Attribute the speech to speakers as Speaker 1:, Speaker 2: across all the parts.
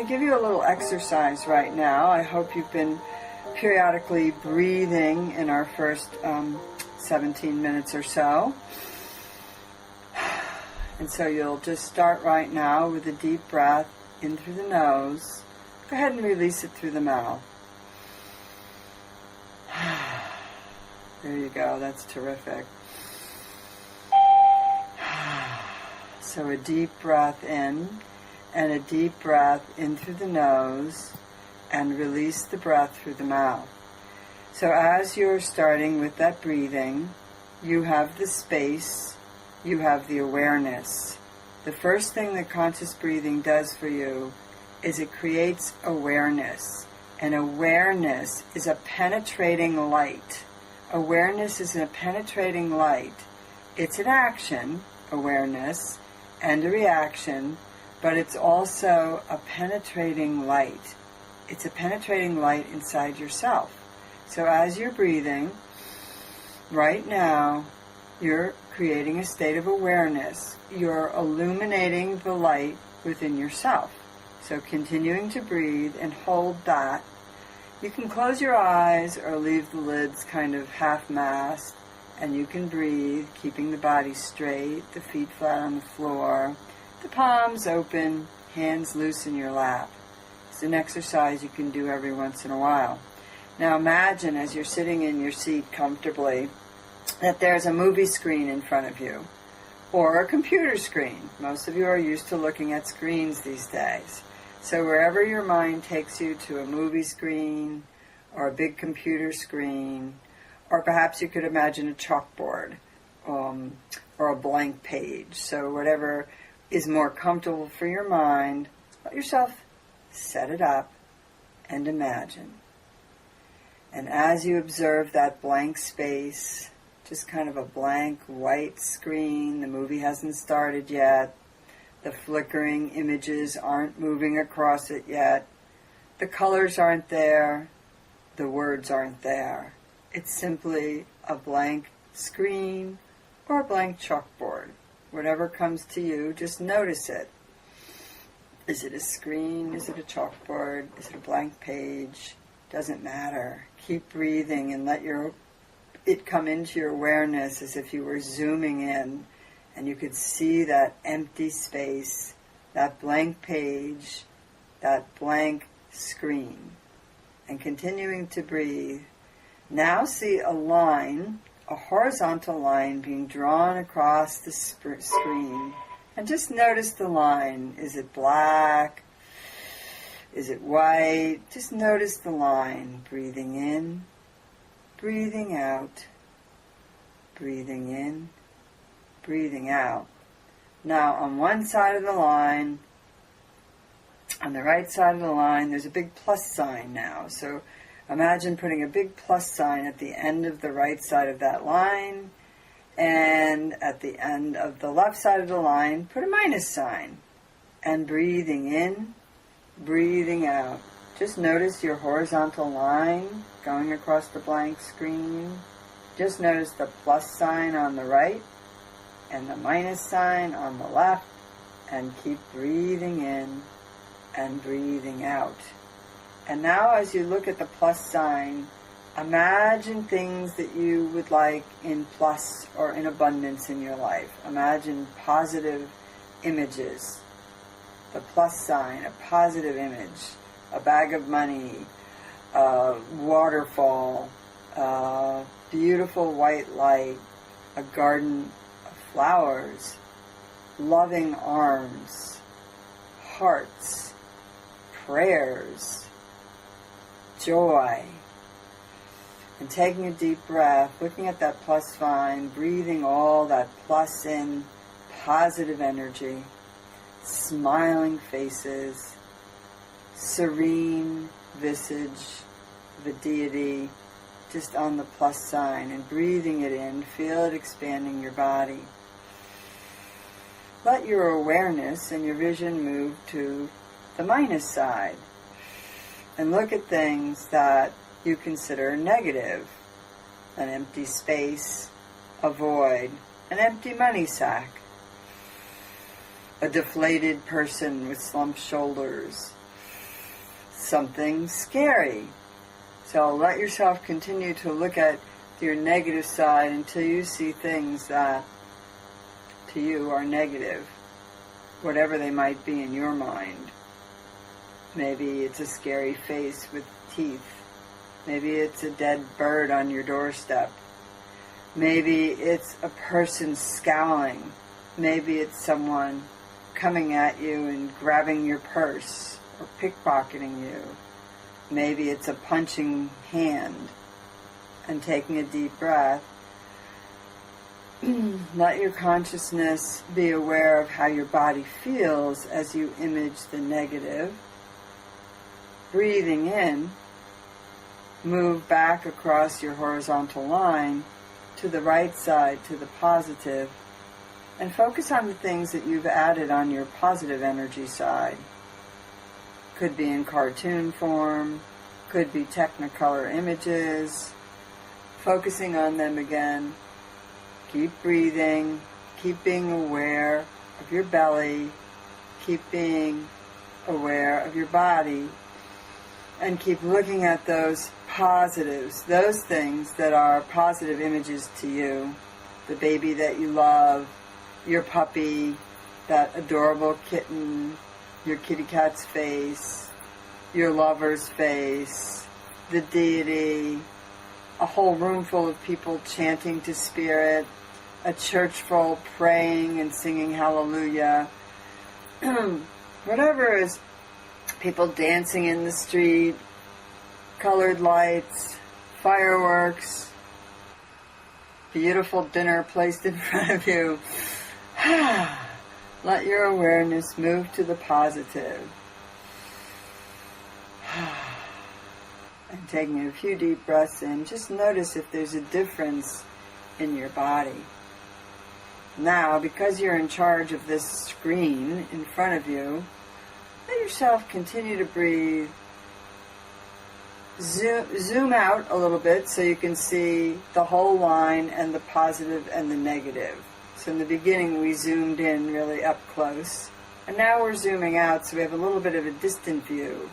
Speaker 1: to give you a little exercise right now. I hope you've been periodically breathing in our first 17 minutes or so. And so you'll just start right now with a deep breath in through the nose. Go ahead and release it through the mouth. There you go. That's terrific. So a deep breath in and a deep breath in through the nose and release the breath through the mouth. So as you're starting with that breathing, you have the space, you have the awareness. The first thing that conscious breathing does for you is it creates awareness. And awareness is a penetrating light. Awareness is a penetrating light. It's an action, awareness, and a reaction, but it's also a penetrating light. It's a penetrating light inside yourself. So as you're breathing, right now, you're creating a state of awareness. You're illuminating the light within yourself. So continuing to breathe and hold that. You can close your eyes or leave the lids kind of half-masked, and you can breathe, keeping the body straight, the feet flat on the floor, the palms open, hands loose in your lap. It's an exercise you can do every once in a while. Now imagine as you're sitting in your seat comfortably that there's a movie screen in front of you, or a computer screen. Most of you are used to looking at screens these days. So wherever your mind takes you, to a movie screen or a big computer screen, or perhaps you could imagine a chalkboard or a blank page. So whatever is more comfortable for your mind, let yourself set it up and imagine. And as you observe that blank space, just kind of a blank white screen, the movie hasn't started yet, the flickering images aren't moving across it yet, the colors aren't there, the words aren't there. It's simply a blank screen or a blank chalkboard. Whatever comes to you, just notice it. Is it a screen? Is it a chalkboard? Is it a blank page? Doesn't matter. Keep breathing and let it come into your awareness as if you were zooming in and you could see that empty space, that blank page, that blank screen. And continuing to breathe, now see a line, a horizontal line being drawn across the screen. And just notice the line. Is it black? Is it white? Just notice the line. Breathing in, breathing out, breathing in, breathing out. Now on one side of the line, on the right side of the line, there's a big plus sign now. So imagine putting a big plus sign at the end of the right side of that line, and at the end of the left side of the line, put a minus sign. And breathing in, breathing out. Just notice your horizontal line going across the blank screen. Just notice the plus sign on the right and the minus sign on the left, and keep breathing in and breathing out. And now as you look at the plus sign, imagine things that you would like in plus or in abundance in your life. Imagine positive images. The plus sign, a positive image, a bag of money, a waterfall, a beautiful white light, a garden of flowers, loving arms, hearts, prayers, joy. And taking a deep breath, looking at that plus sign, breathing all that plus in, positive energy, smiling faces, serene visage of a deity just on the plus sign, and breathing it in, feel it expanding your body. Let your awareness and your vision move to the minus side and look at things that you consider negative. An empty space, a void, an empty money sack, a deflated person with slumped shoulders, something scary. So let yourself continue to look at your negative side until you see things that to you are negative, whatever they might be in your mind. Maybe it's a scary face with teeth. Maybe it's a dead bird on your doorstep. Maybe it's a person scowling. Maybe it's someone coming at you and grabbing your purse or pickpocketing you. Maybe it's a punching hand. And taking a deep breath, let your consciousness be aware of how your body feels as you image the negative. Breathing in, move back across your horizontal line to the right side, to the positive, and focus on the things that you've added on your positive energy side. Could be in cartoon form, could be Technicolor images. Focusing on them again. Keep breathing, keep being aware of your belly, keep being aware of your body, and keep looking at those positives, those things that are positive images to you. The baby that you love, your puppy, that adorable kitten, your kitty cat's face, your lover's face, the deity, a whole room full of people chanting to Spirit, a church full praying and singing hallelujah, whatever is, people dancing in the street, colored lights, fireworks, beautiful dinner placed in front of you. Let your awareness move to the positive. And taking a few deep breaths in, just notice if there's a difference in your body. Now, because you're in charge of this screen in front of you, let yourself continue to breathe. Zoom out a little bit so you can see the whole line and the positive and the negative. So in the beginning we zoomed in really up close. And now we're zooming out so we have a little bit of a distant view.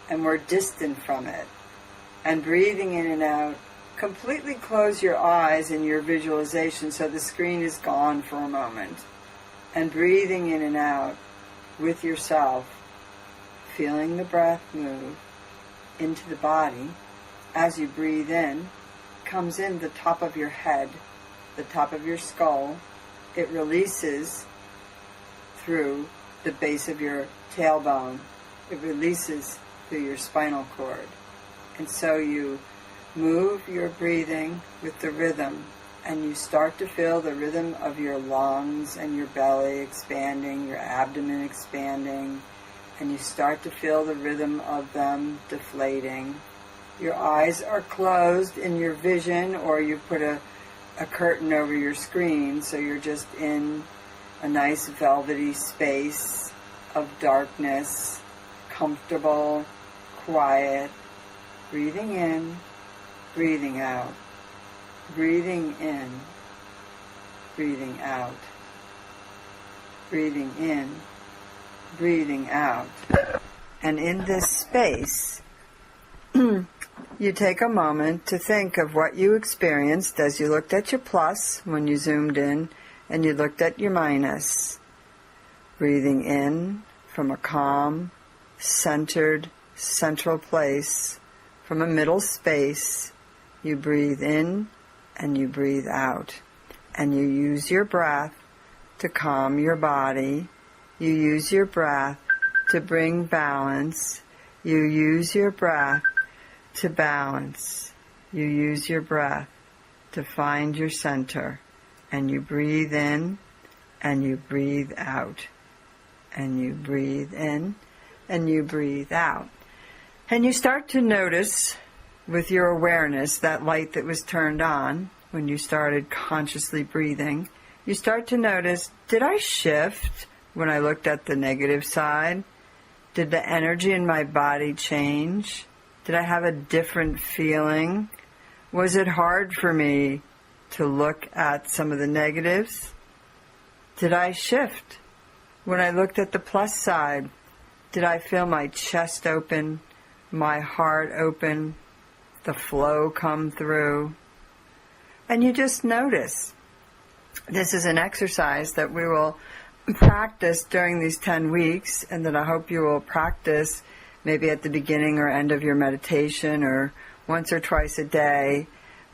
Speaker 1: And we're distant from it. And breathing in and out, completely close your eyes in your visualization so the screen is gone for a moment. And breathing in and out with yourself, feeling the breath move into the body. As you breathe in, comes in the top of your head, the top of your skull. It releases through the base of your tailbone. It releases through your spinal cord. And so you move your breathing with the rhythm, and you start to feel the rhythm of your lungs and your belly expanding, your abdomen expanding, and you start to feel the rhythm of them deflating. Your eyes are closed in your vision, or you put a curtain over your screen, so you're just in a nice velvety space of darkness, comfortable, quiet, breathing in, breathing out, breathing in, breathing out, breathing in, breathing out. And in this space, you take a moment to think of what you experienced as you looked at your plus when you zoomed in and you looked at your minus. Breathing in from a calm, centered, central place, from a middle space. You breathe in and you breathe out. And you use your breath to calm your body. You use your breath to bring balance. You use your breath to balance. You use your breath to find your center. And you breathe in and you breathe out. And you breathe in and you breathe out. And you start to notice with your awareness that light that was turned on when you started consciously breathing. You start to notice, did I shift when I looked at the negative side? Did the energy in my body change? Did I have a different feeling? Was it hard for me to look at some of the negatives? Did I shift when I looked at the plus side? Did I feel my chest open my heart open, the flow come through. And you just notice. This is an exercise that we will practice during these 10 weeks, and that I hope you will practice maybe at the beginning or end of your meditation, or once or twice a day.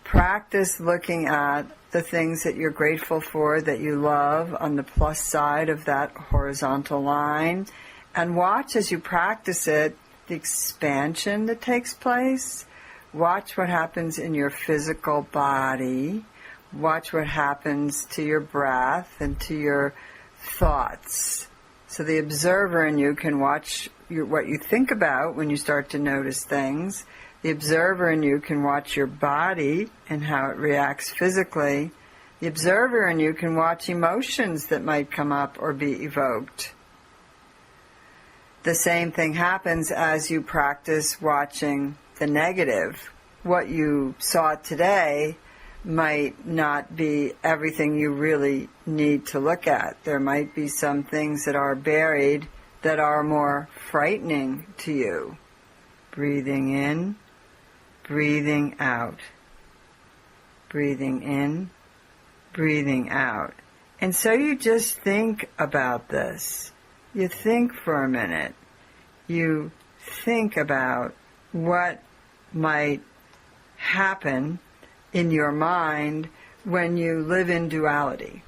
Speaker 1: Practice looking at the things that you're grateful for, that you love, on the plus side of that horizontal line, and watch as you practice it the expansion that takes place. Watch what happens in your physical body. Watch what happens to your breath and to your thoughts. So the observer in you can watch what you think about when you start to notice things. The observer in you can watch your body and how it reacts physically. The observer in you can watch emotions that might come up or be evoked. The same thing happens as you practice watching the negative. What you saw today might not be everything you really need to look at. There might be some things that are buried that are more frightening to you. Breathing in, breathing out. Breathing in, breathing out. And so you just think about this. You think for a minute. You think about what might happen in your mind when you live in duality.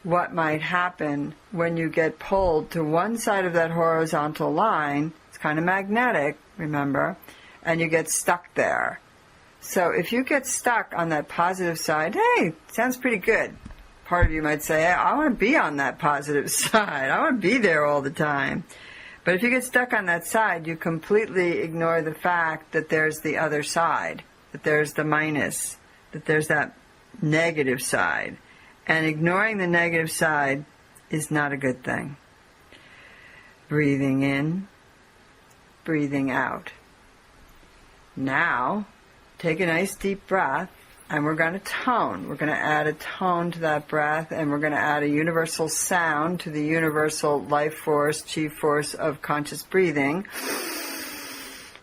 Speaker 1: What might happen when you get pulled to one side of that horizontal line. It's kind of magnetic, remember, and you get stuck there. So if you get stuck on that positive side, hey, sounds pretty good. Part of you might say, hey, I want to be on that positive side. I want to be there all the time. But if you get stuck on that side, you completely ignore the fact that there's the other side, that there's the minus, that there's that negative side. And ignoring the negative side is not a good thing. Breathing in, breathing out. Now, take a nice deep breath, and we're going to tone. We're going to add a tone to that breath, and we're going to add a universal sound to the universal life force, chi force of conscious breathing.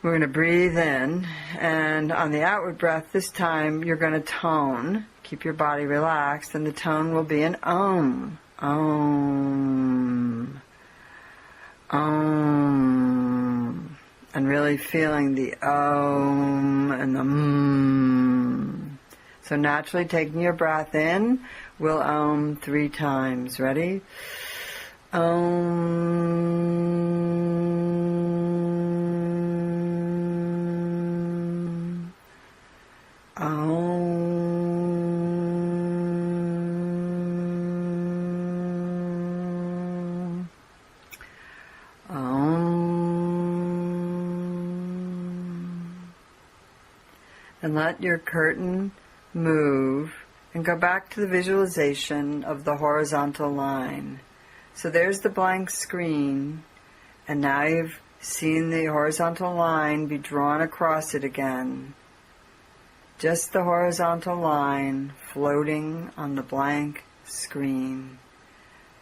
Speaker 1: We're going to breathe in, and on the outward breath this time, you're going to tone. Keep your body relaxed, and the tone will be an Om. Om. Om. And really feeling the Om and the So naturally taking your breath in, we'll Om 3 times. Ready? Om. Om. And let your curtain move and go back to the visualization of the horizontal line. So there's the blank screen, and now you've seen the horizontal line be drawn across it again. Just the horizontal line floating on the blank screen.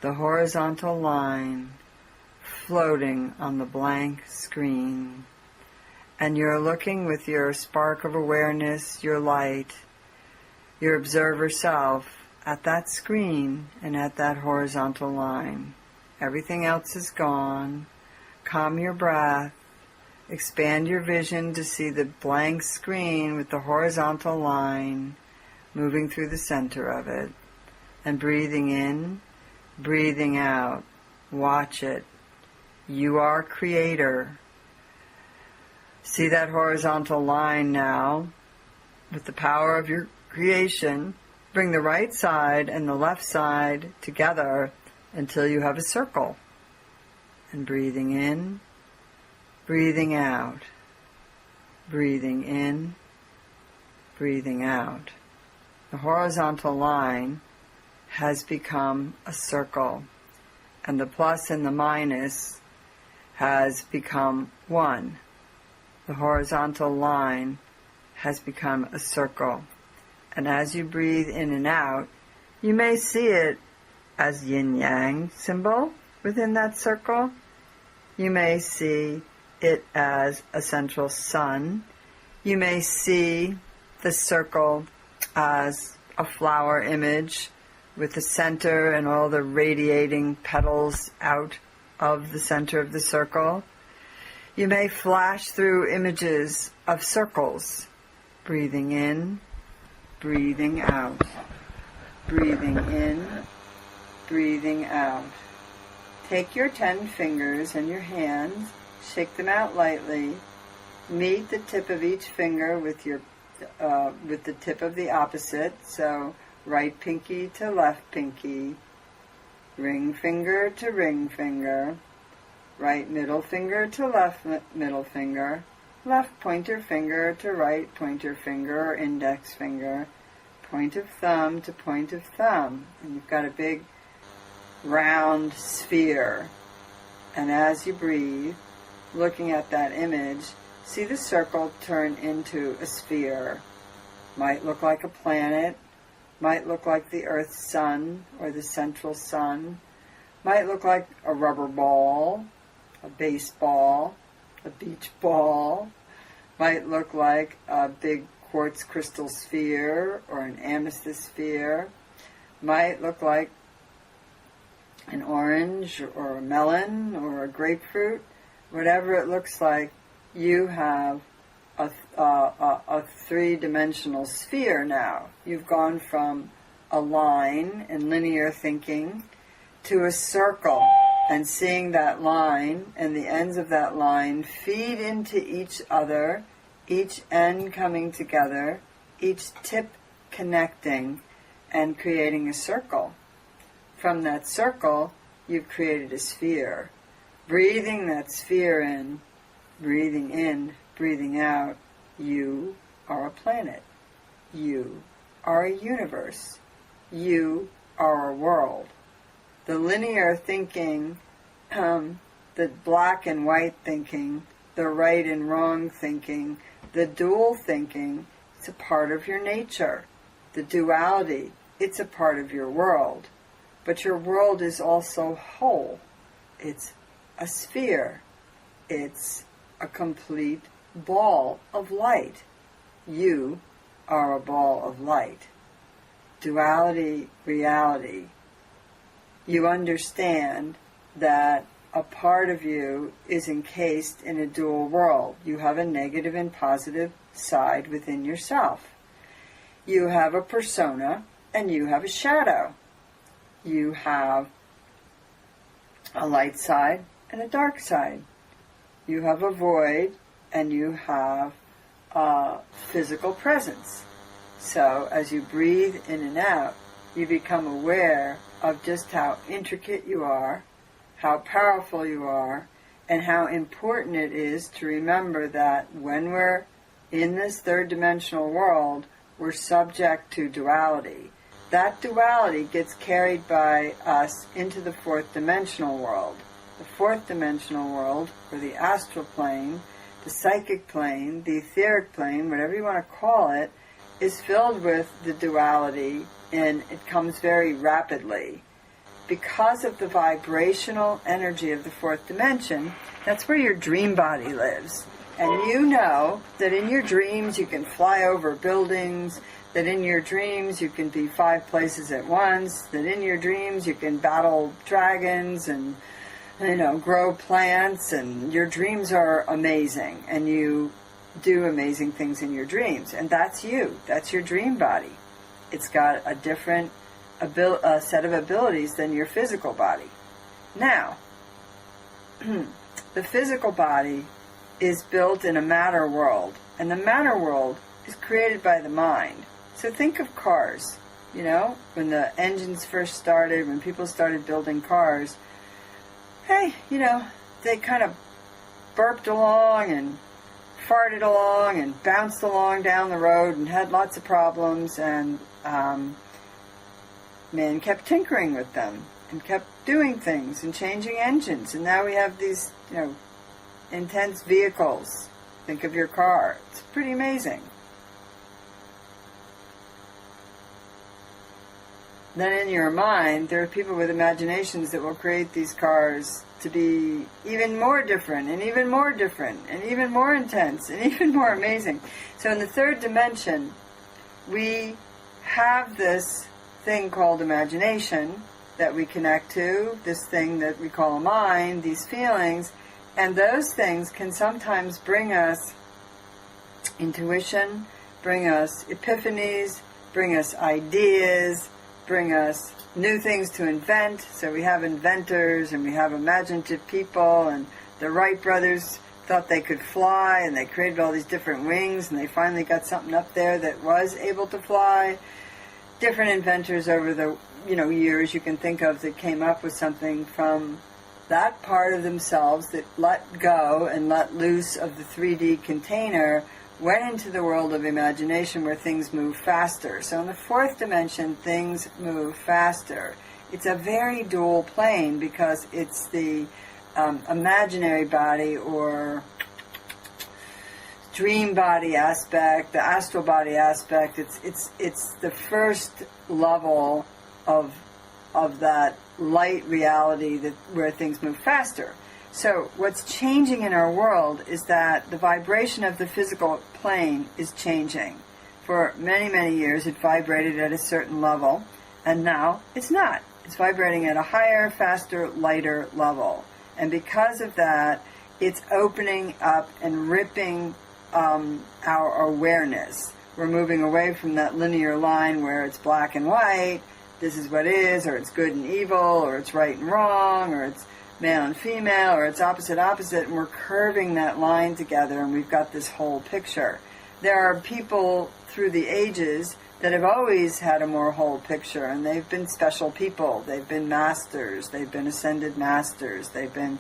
Speaker 1: The horizontal line floating on the blank screen. And you're looking with your spark of awareness, your light, your observer self, at that screen and at that horizontal line. Everything else is gone. Calm your breath. Expand your vision to see the blank screen with the horizontal line moving through the center of it. And breathing in, breathing out. Watch it. You are creator. See that horizontal line now. With the power of your creation, bring the right side and the left side together until you have a circle. And breathing in, breathing out. Breathing in, breathing out. The horizontal line has become a circle, and the plus and the minus has become one. The horizontal line has become a circle. And as you breathe in and out, you may see it as yin-yang symbol within that circle. You may see it as a central sun. You may see the circle as a flower image with the center and all the radiating petals out of the center of the circle. You may flash through images of circles, breathing in, breathing out, breathing in, breathing out. Take your 10 fingers and your hands, shake them out lightly, meet the tip of each finger with the tip of the opposite, so right pinky to left pinky, ring finger to ring finger, right middle finger to left middle finger, left pointer finger to right pointer finger or index finger, point of thumb to point of thumb. And you've got a big round sphere. And as you breathe, looking at that image, see the circle turn into a sphere. Might look like a planet, might look like the Earth's sun or the central sun, might look like a rubber ball, a baseball, a beach ball, might look like a big quartz crystal sphere or an amethyst sphere, might look like an orange or a melon or a grapefruit. Whatever it looks like, you have a three-dimensional sphere now. You've gone from a line in linear thinking to a circle, and seeing that line and the ends of that line feed into each other, each end coming together, each tip connecting and creating a circle. From that circle, you've created a sphere. Breathing that sphere in, breathing out, you are a planet. You are a universe. You are a world. The linear thinking, the black and white thinking, the right and wrong thinking, the dual thinking, it's a part of your nature. The duality, it's a part of your world. But your world is also whole. It's a sphere. It's a complete ball of light. You are a ball of light. Duality, reality. You understand that a part of you is encased in a dual world. You have a negative and positive side within yourself. You have a persona and you have a shadow. You have a light side and a dark side. You have a void and you have a physical presence. So as you breathe in and out, you become aware of just how intricate you are, how powerful you are, and how important it is to remember that when we're in this third-dimensional world, we're subject to duality. That duality gets carried by us into the fourth-dimensional world. The fourth-dimensional world, or the astral plane, the psychic plane, the etheric plane, whatever you want to call it, is filled with the duality, and it comes very rapidly. Because of the vibrational energy of the fourth dimension, that's where your dream body lives. And you know that in your dreams you can fly over buildings, that in your dreams you can be 5 places at once, that in your dreams you can battle dragons and, grow plants, and your dreams are amazing, and you do amazing things in your dreams. And that's you. That's your dream body. It's got a different set of abilities than your physical body. Now, the physical body is built in a matter world, and the matter world is created by the mind. So think of cars. When the engines first started, when people started building cars, hey, they kind of burped along and farted along and bounced along down the road and had lots of problems, and man kept tinkering with them and kept doing things and changing engines, and now we have these, intense vehicles. Think of your car. It's pretty amazing. Then in your mind, there are people with imaginations that will create these cars to be even more different, and even more different, and even more intense, and even more amazing. So in the third dimension, we have this thing called imagination that we connect to, this thing that we call a mind, these feelings, and those things can sometimes bring us intuition, bring us epiphanies, bring us ideas, bring us new things to invent. So we have inventors and we have imaginative people, and the Wright brothers thought they could fly, and they created all these different wings, and they finally got something up there that was able to fly. Different inventors over the years you can think of that came up with something from that part of themselves that let go and let loose of the 3D container, went into the world of imagination where things move faster. So in the fourth dimension, things move faster. It's a very dual plane because it's the imaginary body or dream body aspect, the astral body aspect. It's the first level of that light reality where things move faster. So what's changing in our world is that the vibration of the physical plane is changing. For many, many years it vibrated at a certain level, and now it's not. It's vibrating at a higher, faster, lighter level. And because of that, it's opening up and ripping our awareness. We're moving away from that linear line where it's black and white, this is what is, or it's good and evil, or it's right and wrong, or it's male and female, or it's opposite, and we're curving that line together, and we've got this whole picture. There are people through the ages that have always had a more whole picture, and they've been special people. They've been masters, they've been ascended masters, they've been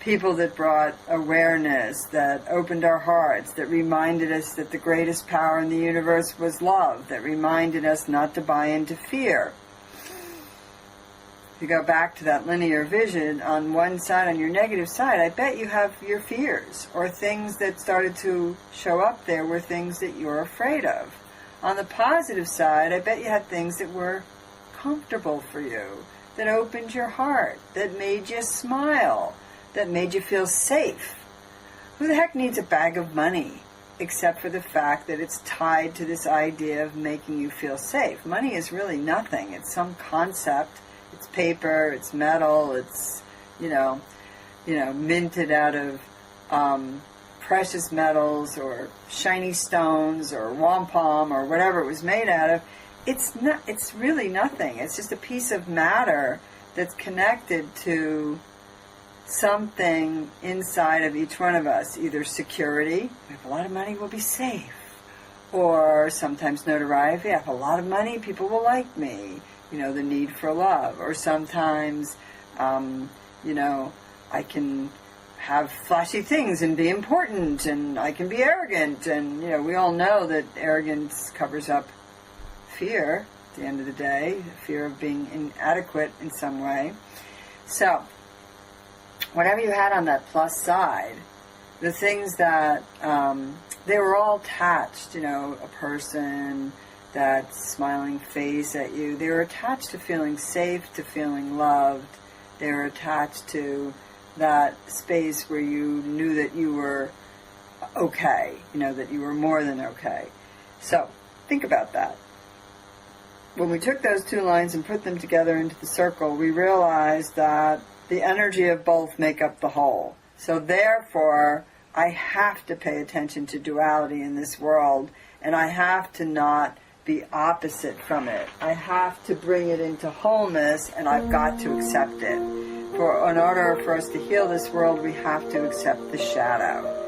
Speaker 1: people that brought awareness, that opened our hearts, that reminded us that the greatest power in the universe was love, that reminded us not to buy into fear. If you go back to that linear vision, on one side, on your negative side, I bet you have your fears, or things that started to show up there were things that you're afraid of. On the positive side, I bet you had things that were comfortable for you, that opened your heart, that made you smile, that made you feel safe. Who the heck needs a bag of money, except for the fact that it's tied to this idea of making you feel safe? Money is really nothing. It's some concept. It's paper, it's metal, it's, minted out of precious metals or shiny stones or wampum or whatever it was made out of. It's really nothing. It's just a piece of matter that's connected to something inside of each one of us. Either security, we have a lot of money, we'll be safe. Or sometimes notoriety, I have a lot of money, people will like me. The need for love. Or sometimes, I can have flashy things and be important, and I can be arrogant, and, we all know that arrogance covers up fear at the end of the day, fear of being inadequate in some way. So, whatever you had on that plus side, the things that, they were all attached, a person, that smiling face at you. They were attached to feeling safe, to feeling loved. They were attached to that space where you knew that you were okay, that you were more than okay. So, think about that. When we took those two lines and put them together into the circle, we realized that the energy of both make up the whole. So therefore, I have to pay attention to duality in this world, and I have to not be opposite from it. I have to bring it into wholeness, and I've got to accept it. In order for us to heal this world, we have to accept the shadow.